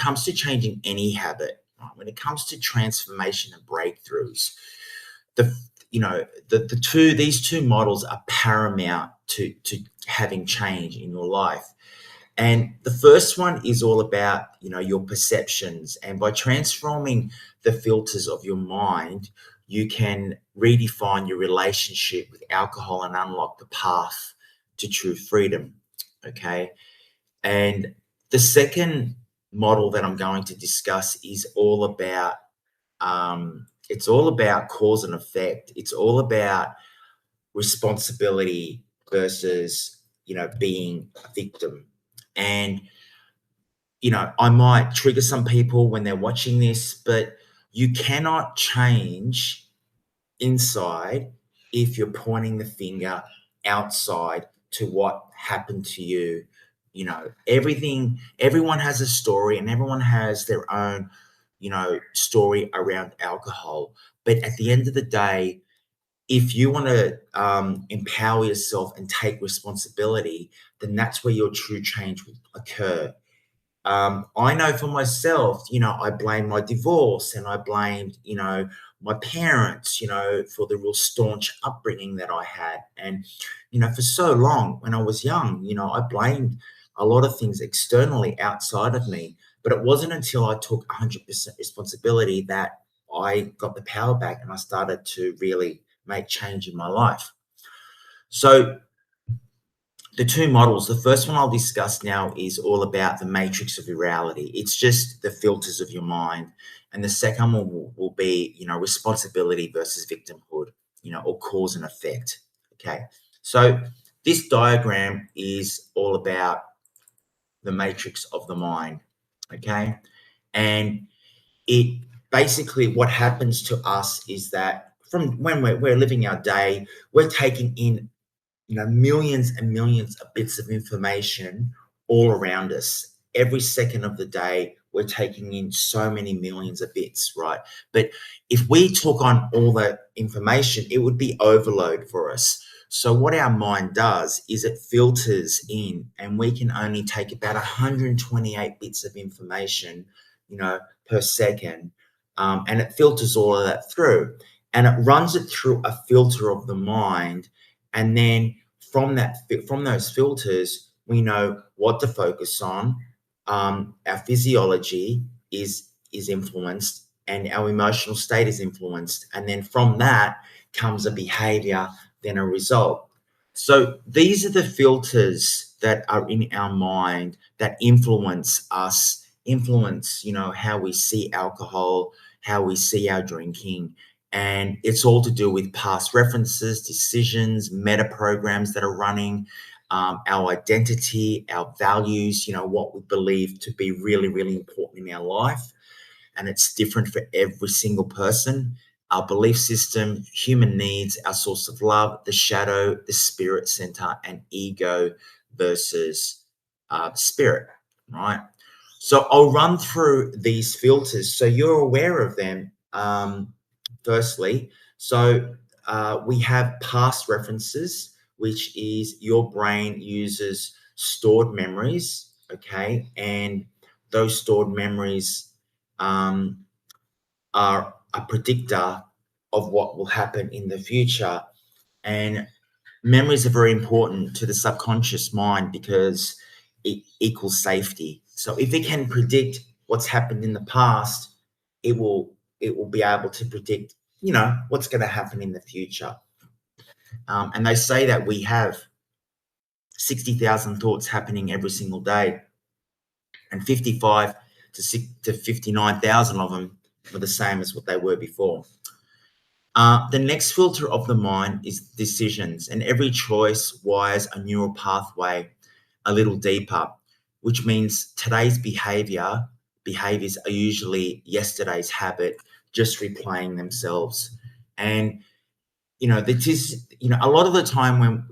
comes to changing any habit, right, when it comes to transformation and breakthroughs, the these two models are paramount to having change in your life. And the first one is all about, your perceptions. And by transforming the filters of your mind, you can redefine your relationship with alcohol and unlock the path to true freedom. Okay. And the second model that I'm going to discuss is all about it's all about cause and effect. It's all about responsibility versus, being a victim. And, I might trigger some people when they're watching this, but you cannot change inside if you're pointing the finger outside to what happened to you. Everyone has a story and everyone has their own, story around alcohol. But at the end of the day, if you want to empower yourself and take responsibility, then that's where your true change will occur. I know for myself, I blamed my divorce and I blamed, my parents, for the real staunch upbringing that I had. And, for so long when I was young, I blamed a lot of things externally outside of me. But it wasn't until I took 100% responsibility that I got the power back and I started to really make change in my life. So the two models, the first one I'll discuss now is all about the matrix of your reality. It's just the filters of your mind. And the second one will be, responsibility versus victimhood, or cause and effect. Okay. So this diagram is all about the matrix of the mind. Okay. And it basically, what happens to us is that from when we're living our day, we're taking in, millions and millions of bits of information all around us. Every second of the day, we're taking in so many millions of bits, right? But if we took on all that information, it would be overload for us. So what our mind does is it filters in, and we can only take about 128 bits of information, per second, and it filters all of that through, and it runs it through a filter of the mind, and then from those filters, we know what to focus on. Our physiology is influenced, and our emotional state is influenced, and then from that comes a behavior, then a result. So these are the filters that are in our mind that influence us, how we see alcohol, how we see our drinking. And it's all to do with past references, decisions, meta programs that are running, our identity, our values, what we believe to be really, really important in our life. And it's different for every single person. Our belief system, human needs, our source of love, the shadow, the spirit center, and ego versus spirit, right? So I'll run through these filters so you're aware of them. Firstly, so we have past references, which is your brain uses stored memories, okay? And those stored memories are a predictor of what will happen in the future. And memories are very important to the subconscious mind because it equals safety. So if it can predict what's happened in the past, it will be able to predict, what's going to happen in the future. And they say that we have 60,000 thoughts happening every single day, and 55 to 59,000 of them were the same as what they were before. The next filter of the mind is decisions, and every choice wires a neural pathway a little deeper, which means today's behaviors are usually yesterday's habit, just replaying themselves. And that is, a lot of the time when,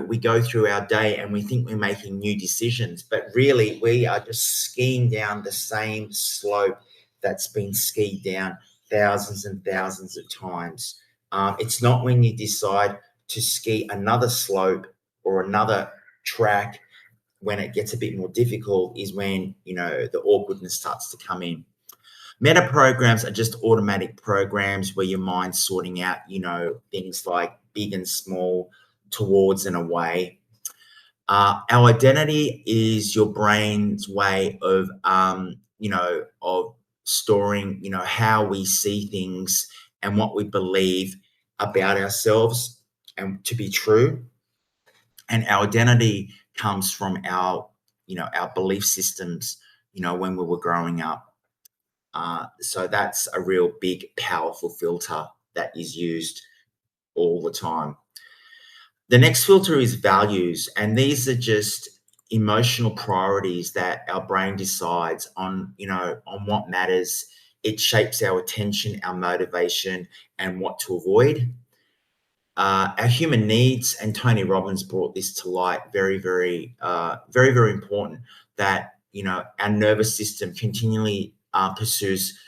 we go through our day and we think we're making new decisions, but really we are just skiing down the same slope that's been skied down thousands and thousands of times. It's not when you decide to ski another slope or another track when it gets a bit more difficult is when, the awkwardness starts to come in. Meta programs are just automatic programs where your mind's sorting out, things like big and small, towards and away. Our identity is your brain's way of storing, how we see things and what we believe about ourselves and to be true. And our identity comes from our belief systems, when we were growing up. So that's a real big, powerful filter that is used all the time. The next filter is values, and these are just emotional priorities that our brain decides on, on what matters. It shapes our attention, our motivation, and what to avoid. Our human needs, and Tony Robbins brought this to light, very, very, very, very important, that, our nervous system continually pursues,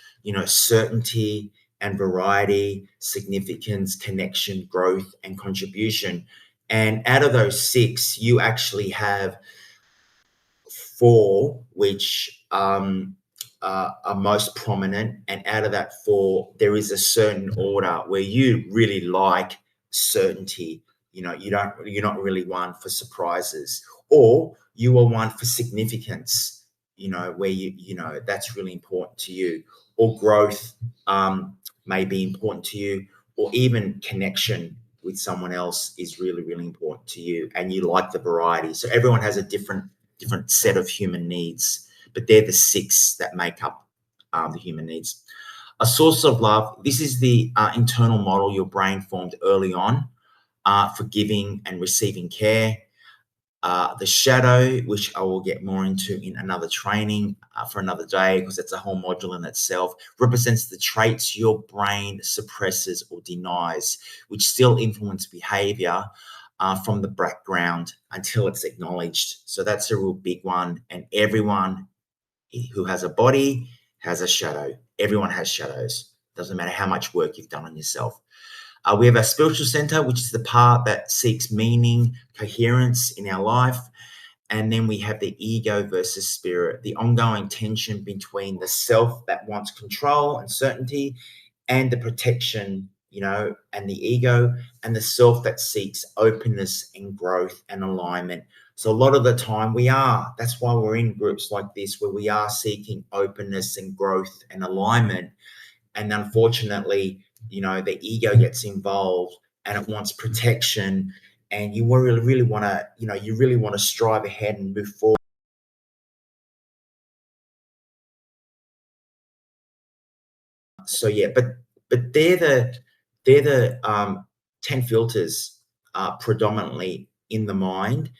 certainty and variety, significance, connection, growth, and contribution. And out of those six, you actually have four which are most prominent. And out of that four, there is a certain order where you really like certainty. You're not really one for surprises, or you are one for significance, where that's really important to you, or growth may be important to you, or even connection with someone else is really, really important to you, and you like the variety. So everyone has a different set of human needs, but they're the six that make up the human needs. A source of love. This is the internal model your brain formed early on for giving and receiving care. The shadow, which I will get more into in another training for another day, because it's a whole module in itself, represents the traits your brain suppresses or denies, which still influence behavior from the background until it's acknowledged. So that's a real big one. And everyone who has a body has a shadow. Everyone has shadows. Doesn't matter how much work you've done on yourself. We have our spiritual center, which is the part that seeks meaning, coherence in our life. And then we have the ego versus spirit, the ongoing tension between the self that wants control and certainty and the protection, and the ego, and the self that seeks openness and growth and alignment. So a lot of the time that's why we're in groups like this, where we are seeking openness and growth and alignment. And unfortunately, the ego gets involved and it wants protection, and you really want to, you really want to strive ahead and move forward. So yeah, but they're the 10 filters predominantly in the mind,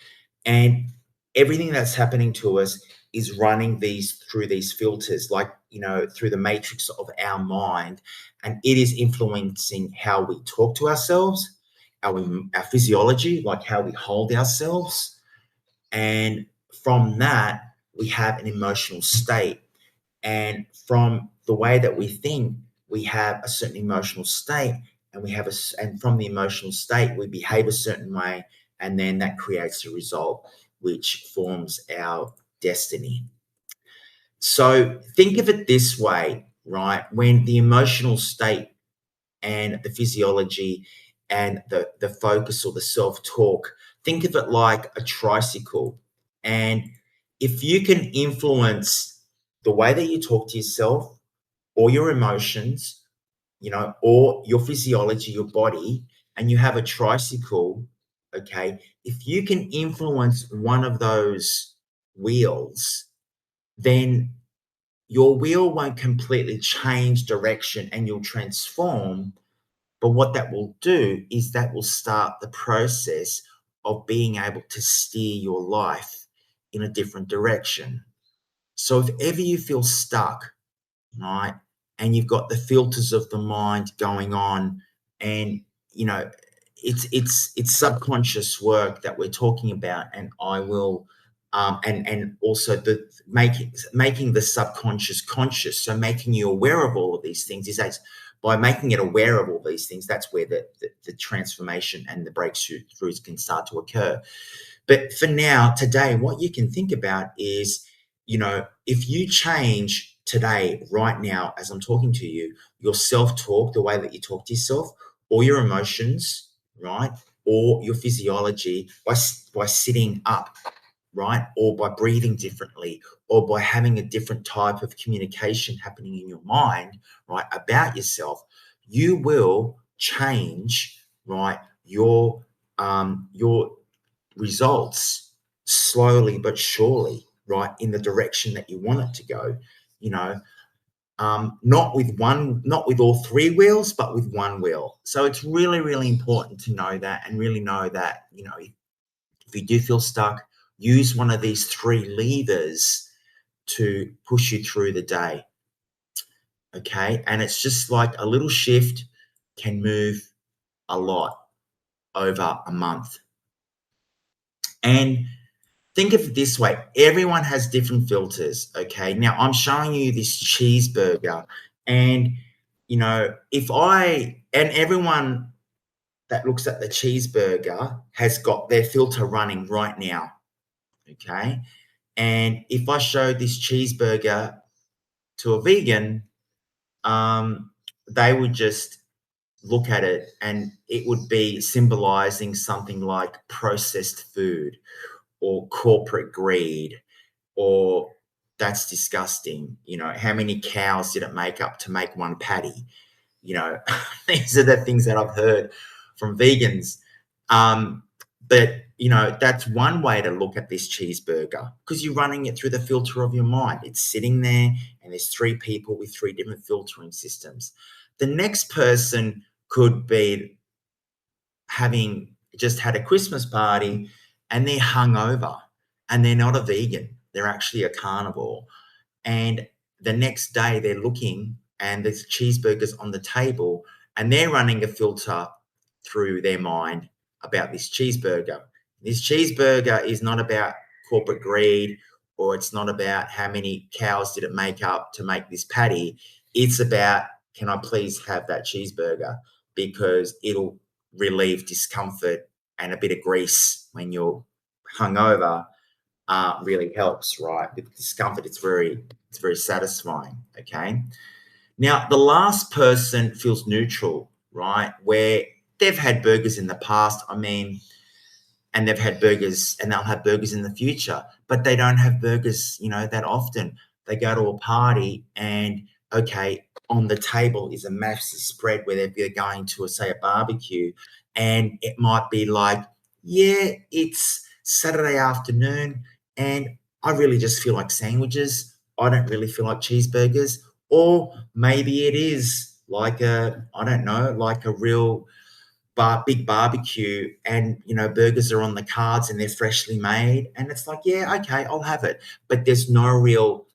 and everything that's happening to us is running through these filters, like, through the matrix of our mind, and it is influencing how we talk to ourselves, our physiology, like how we hold ourselves. And from that, we have an emotional state. And from the way that we think, we have a certain emotional state, and and from the emotional state, we behave a certain way, and then that creates a result which forms our destiny. So think of it this way, right? When the emotional state and the physiology and the focus or the self-talk, think of it like a tricycle. And if you can influence the way that you talk to yourself, or your emotions, or your physiology, your body, and you have a tricycle, okay, if you can influence one of those wheels, then your wheel won't completely change direction and you'll transform. But what that will do is that will start the process of being able to steer your life in a different direction. So if ever you feel stuck, right, and you've got the filters of the mind going on, and it's subconscious work that we're talking about, and I will and also the making the subconscious conscious, so making you aware of all of these things is that by making it aware of all these things, that's where the transformation and the breakthroughs can start to occur. But for now, today, what you can think about is, if you change today, right now, as I'm talking to you, your self talk, the way that you talk to yourself, or your emotions, right? Or your physiology by sitting up, right? Or by breathing differently, or by having a different type of communication happening in your mind, right, about yourself, you will change, right, your results slowly but surely, right, in the direction that you want it to go. You know, not with all three wheels, but with one wheel. So it's really, really important to know that and really know that, if you do feel stuck, use one of these three levers to push you through the day. Okay. And it's just like a little shift can move a lot over a month. And think of it this way, everyone has different filters. Okay. Now I'm showing you this cheeseburger, and and everyone that looks at the cheeseburger has got their filter running right now. Okay. And if I showed this cheeseburger to a vegan, they would just look at it and it would be symbolizing something like processed food or corporate greed or that's disgusting. How many cows did it make up to make one patty? These are the things that I've heard from vegans. But that's one way to look at this cheeseburger because you're running it through the filter of your mind. It's sitting there, and there's three people with three different filtering systems. The next person could be having just had a Christmas party and they're hungover and they're not a vegan. They're actually a carnivore. And the next day they're looking and there's cheeseburgers on the table and they're running a filter through their mind about this cheeseburger. This cheeseburger is not about corporate greed or it's not about how many cows did it make up to make this patty. It's about, can I please have that cheeseburger because it'll relieve discomfort and a bit of grease when you're hungover really helps, right? With discomfort, it's very satisfying. Okay. Now the last person feels neutral, right? Where they've had burgers in the past. And they've had burgers and they'll have burgers in the future, but they don't have burgers, that often. They go to a party and okay, on the table is a massive spread where they're going to, say, a barbecue, and it might be like, yeah, it's Saturday afternoon, and I really just feel like sandwiches. I don't really feel like cheeseburgers, or maybe it is like I don't know, like a real big barbecue and burgers are on the cards and they're freshly made and it's like, yeah, okay, I'll have it, but there's no real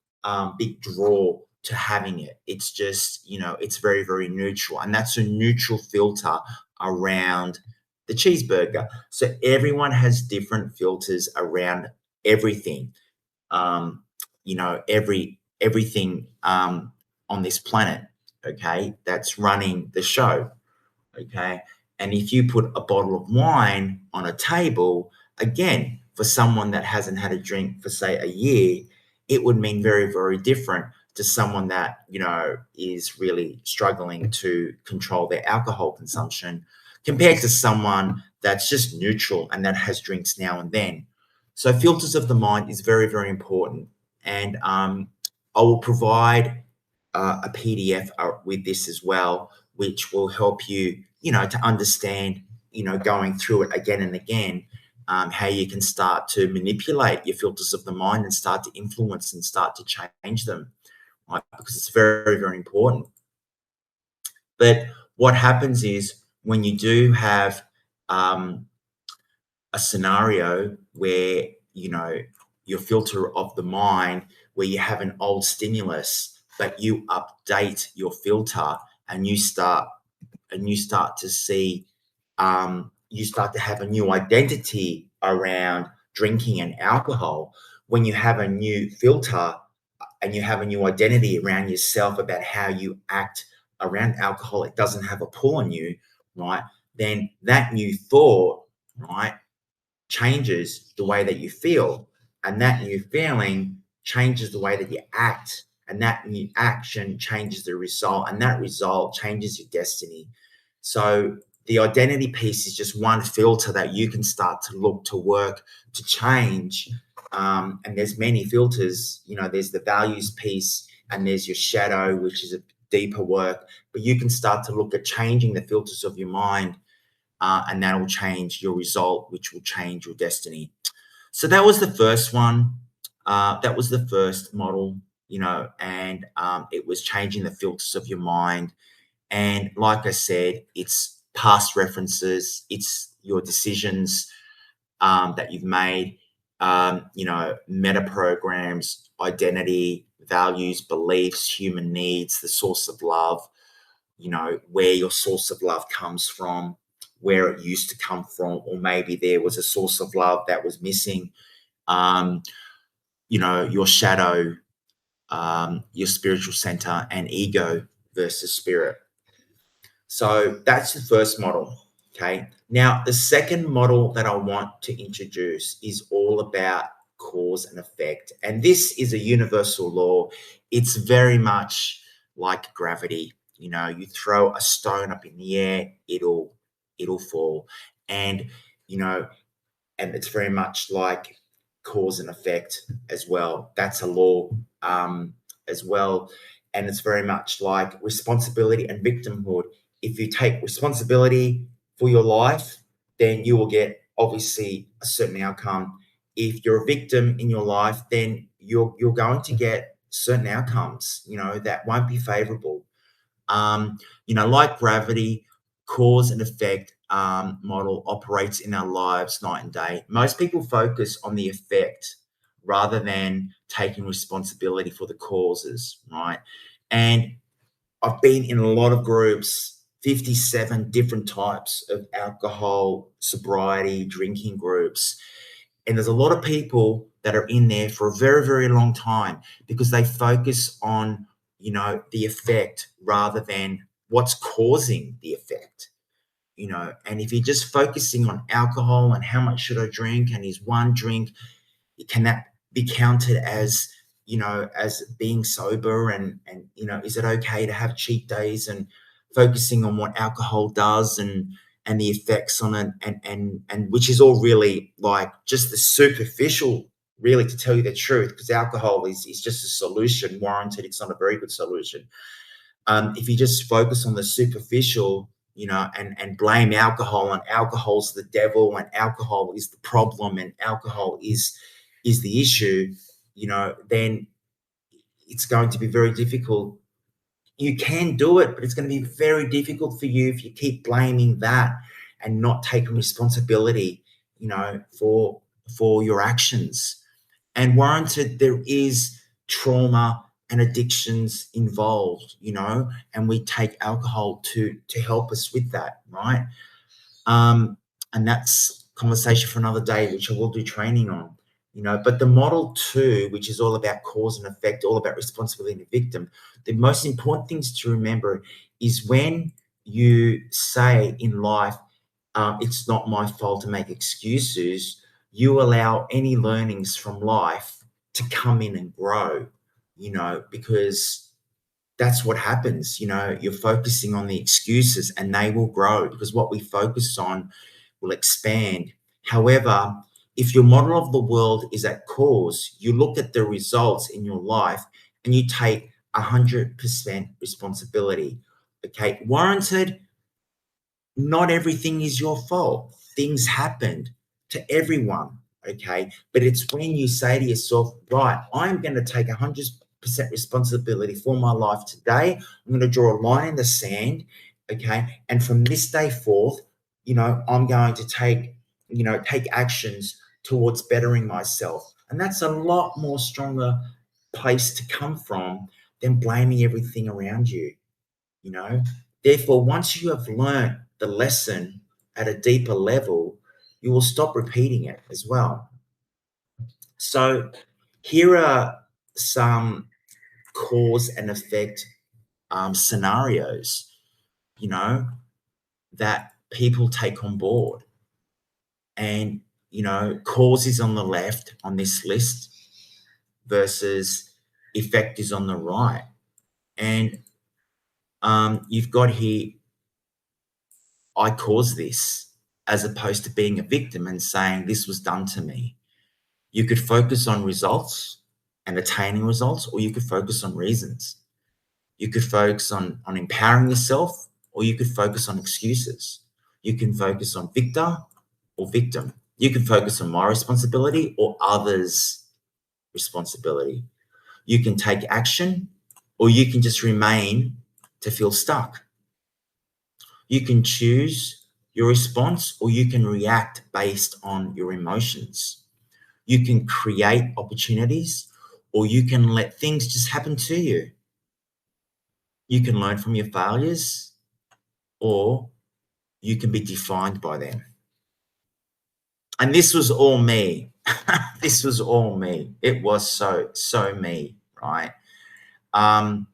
big draw to having it. It's just it's very, very neutral, and that's a neutral filter around the cheeseburger. So everyone has different filters around everything. Everything on this planet, okay, that's running the show. Okay. And if you put a bottle of wine on a table, again, for someone that hasn't had a drink for, say, a year, it would mean very, very different to someone that, is really struggling to control their alcohol consumption compared to someone that's just neutral and that has drinks now and then. So, filters of the mind is very, very important. And I will provide a PDF with this as well, which will help you, to understand, going through it again and again, how you can start to manipulate your filters of the mind and start to influence and start to change them, right? Because it's very, very important. But what happens is when you do have a scenario where, your filter of the mind, where you have an old stimulus, but you update your filter and you start to see, you start to have a new identity around drinking and alcohol. When you have a new filter and you have a new identity around yourself about how you act around alcohol, it doesn't have a pull on you, right? Then that new thought, right, changes the way that you feel, and that new feeling changes the way that you act, and that new action changes the result, and that result changes your destiny. So the identity piece is just one filter that you can start to look to work to change. And there's many filters. There's the values piece, and there's your shadow, which is a deeper work. But you can start to look at changing the filters of your mind, and that will change your result, which will change your destiny. So that was the first one. That was the first model, and it was changing the filters of your mind. And like I said, it's past references, it's your decisions that you've made, meta programs, identity, values, beliefs, human needs, the source of love, where your source of love comes from, where it used to come from, or maybe there was a source of love that was missing, um, your shadow, your spiritual center, and ego versus spirit. So that's the first model. Okay. Now, the second model that I want to introduce is all about cause and effect. And this is a universal law. It's very much like gravity. You throw a stone up in the air, it'll fall. And, you know, and it's very much like cause and effect as well. That's a law as well. And it's very much like responsibility and victimhood. If you take responsibility for your life, then you will get obviously a certain outcome. If you're a victim in your life, then you're going to get certain outcomes, that won't be favorable. Like gravity, cause and effect model operates in our lives night and day. Most people focus on the effect rather than taking responsibility for the causes, right? And I've been in a lot of groups, 57 different types of alcohol, sobriety, drinking groups. And there's a lot of people that are in there for a very, very long time because they focus on, the effect rather than what's causing the effect. And if you're just focusing on alcohol and how much should I drink, and is one drink, can that be counted as, as being sober, and is it okay to have cheat days, and focusing on what alcohol does, and the effects on it, and which is all really like just the superficial, really, to tell you the truth, because alcohol is just a solution warranted. It's not a very good solution. If you just focus on the superficial, and blame alcohol, and alcohol's the devil, and alcohol is the problem, and alcohol is the issue, then it's going to be very difficult. You can do it, but it's going to be very difficult for you if you keep blaming that and not taking responsibility, for your actions. And warranted, there is trauma and addictions involved, and we take alcohol to help us with that, right? And that's conversation for another day, which I will do training on. But the model two, which is all about cause and effect, all about responsibility and victim, the most important things to remember is when you say in life, it's not my fault, to make excuses, you allow any learnings from life to come in and grow, because that's what happens. You're focusing on the excuses, and they will grow, because what we focus on will expand. However, if your model of the world is at cause, you look at the results in your life and you take 100% responsibility. Okay, warranted, not everything is your fault. Things happened to everyone. Okay, but it's when you say to yourself, right, I'm going to take 100% responsibility for my life today. I'm going to draw a line in the sand. Okay, and from this day forth, I'm going to take actions towards bettering myself. And that's a lot more stronger place to come from than blaming everything around you, you know. Therefore, once you have learned the lesson at a deeper level, you will stop repeating it as well. So here are some cause and effect scenarios, that people take on board. And cause is on the left on this list versus effect is on the right. And you've got here, I caused this, as opposed to being a victim and saying this was done to me. You could focus on results and attaining results, or you could focus on reasons. You could focus on empowering yourself, or you could focus on excuses. You can focus on victor or victim. You can focus on my responsibility or others' responsibility. You can take action, or you can just remain to feel stuck. You can choose your response, or you can react based on your emotions. You can create opportunities, or you can let things just happen to you. You can learn from your failures, or you can be defined by them. And this was all me. This was all me. It was so me, right? And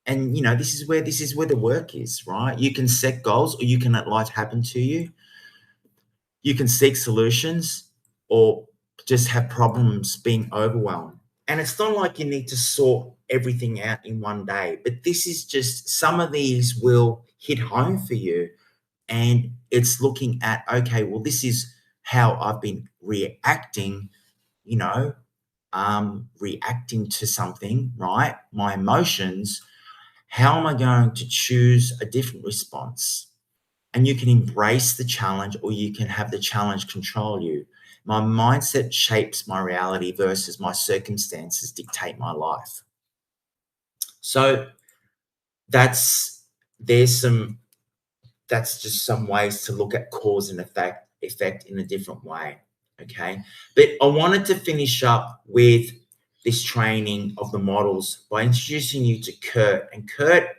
this is where the work is, right? You can set goals, or you can let life happen to you. You can seek solutions, or just have problems being overwhelmed. And it's not like you need to sort everything out in one day, but this is just, some of these will hit home for you. And it's looking at, okay, well, this is how I've been reacting, reacting to something, right? My emotions. How am I going to choose a different response? And you can embrace the challenge, or you can have the challenge control you. My mindset shapes my reality versus my circumstances dictate my life. So that's just some ways to look at cause and effect in a different way. Okay. But I wanted to finish up with this training of the models by introducing you to Kurt. And Kurt,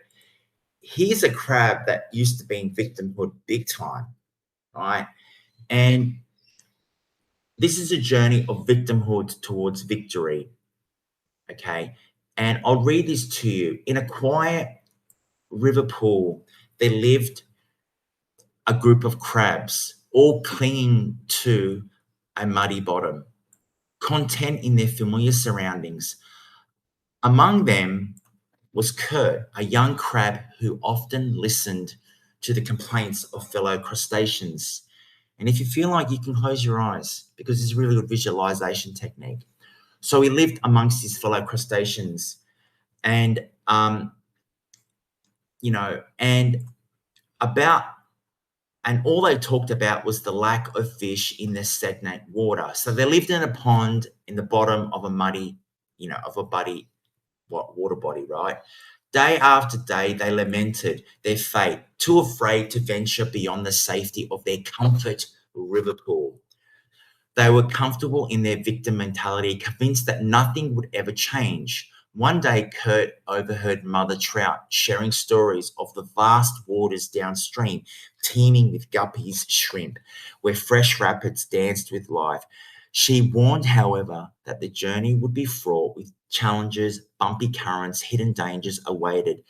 he's a crab that used to be in victimhood big time, right? And this is a journey of victimhood towards victory. Okay. And I'll read this to you. In a quiet river pool, there lived a group of crabs, all clinging to a muddy bottom, content in their familiar surroundings. Among them was Kurt, a young crab who often listened to the complaints of fellow crustaceans. And if you feel like, you can close your eyes, because it's a really good visualization technique. So he lived amongst his fellow crustaceans, and and all they talked about was the lack of fish in the stagnant water. So they lived in a pond in the bottom of a muddy, water body, right? Day after day, they lamented their fate, too afraid to venture beyond the safety of their comfort river pool. They were comfortable in their victim mentality, convinced that nothing would ever change. One day, Kurt overheard Mother Trout sharing stories of the vast waters downstream, teeming with guppies, shrimp, where fresh rapids danced with life. She warned, however, that the journey would be fraught with challenges, bumpy currents, hidden dangers awaited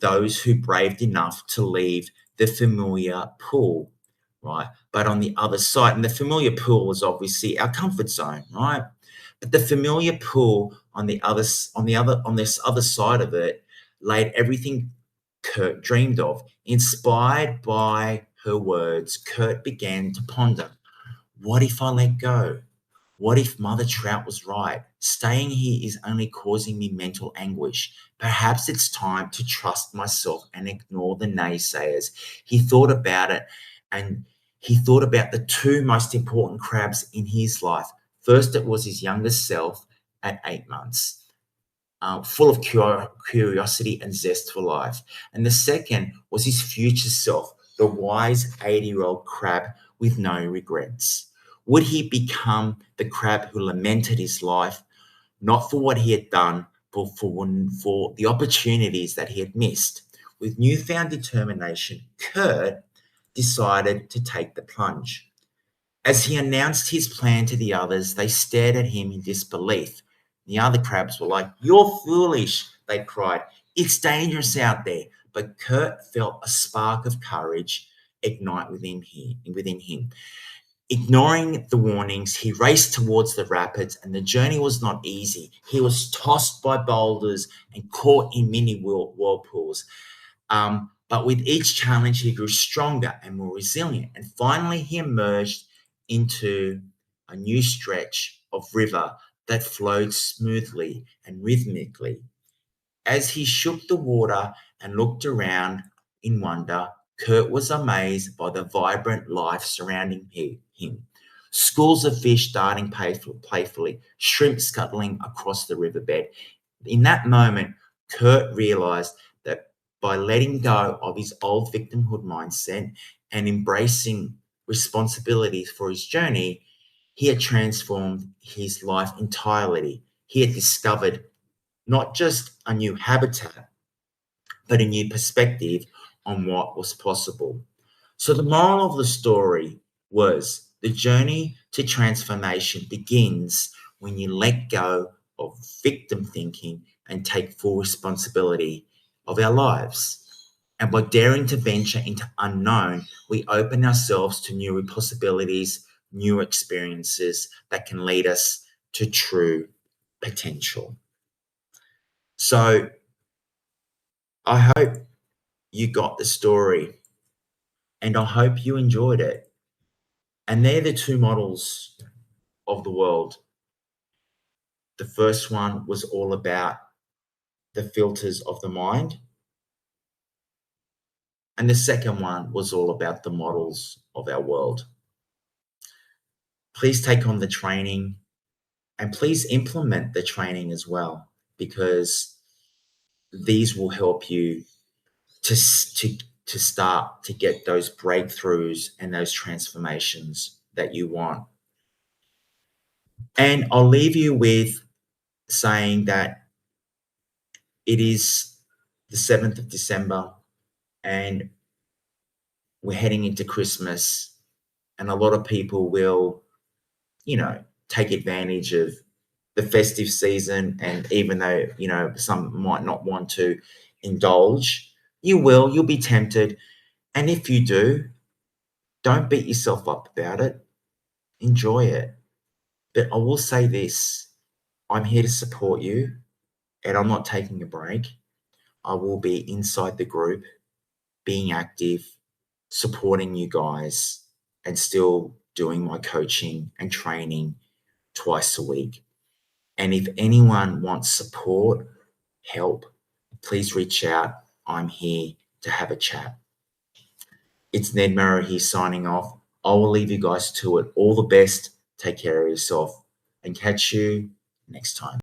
those who braved enough to leave the familiar pool, right? But on the other side, and the familiar pool is obviously our comfort zone, right? But the familiar pool on this other side of it laid everything Kurt dreamed of. Inspired by her words, Kurt began to ponder, what if I let go? What if Mother Trout was right? Staying here is only causing me mental anguish. Perhaps it's time to trust myself and ignore the naysayers. He thought about it, and he thought about the two most important crabs in his life. First, it was his younger self at 8 months, full of curiosity and zest for life. And the second was his future self, the wise 80-year-old crab with no regrets. Would he become the crab who lamented his life, not for what he had done, but for the opportunities that he had missed? With newfound determination, Kurt decided to take the plunge. As he announced his plan to the others, they stared at him in disbelief. The other crabs were like, "You're foolish," they cried. "It's dangerous out there." But Kurt felt a spark of courage ignite within him. Ignoring the warnings, he raced towards the rapids, and the journey was not easy. He was tossed by boulders and caught in mini whirlpools. But with each challenge, he grew stronger and more resilient. And finally, he emerged into a new stretch of river that flowed smoothly and rhythmically. As he shook the water and looked around in wonder, Kurt was amazed by the vibrant life surrounding him. Schools of fish darting playfully, shrimp scuttling across the riverbed. In that moment, Kurt realized that by letting go of his old victimhood mindset and embracing responsibility for his journey, he had transformed his life entirely. He had discovered not just a new habitat, but a new perspective on what was possible. So, the moral of the story was the journey to transformation begins when you let go of victim thinking and take full responsibility of our lives. And by daring to venture into unknown, we open ourselves to new possibilities, new experiences that can lead us to true potential. So I hope you got the story and I hope you enjoyed it. And they're the two models of the world. The first one was all about the filters of the mind. And the second one was all about the models of our world. Please take on the training and please implement the training as well, because these will help you to start to get those breakthroughs and those transformations that you want. And I'll leave you with saying that it is the 7th of December and we're heading into Christmas, and a lot of people will, take advantage of the festive season. And even though, some might not want to indulge, you'll be tempted. And if you do, don't beat yourself up about it. Enjoy it. But I will say this, I'm here to support you and I'm not taking a break. I will be inside the group, being active, supporting you guys, and still doing my coaching and training twice a week. And if anyone wants support, help, please reach out. I'm here to have a chat. It's Ned Murray here signing off. I will leave you guys to it. All the best. Take care of yourself and catch you next time.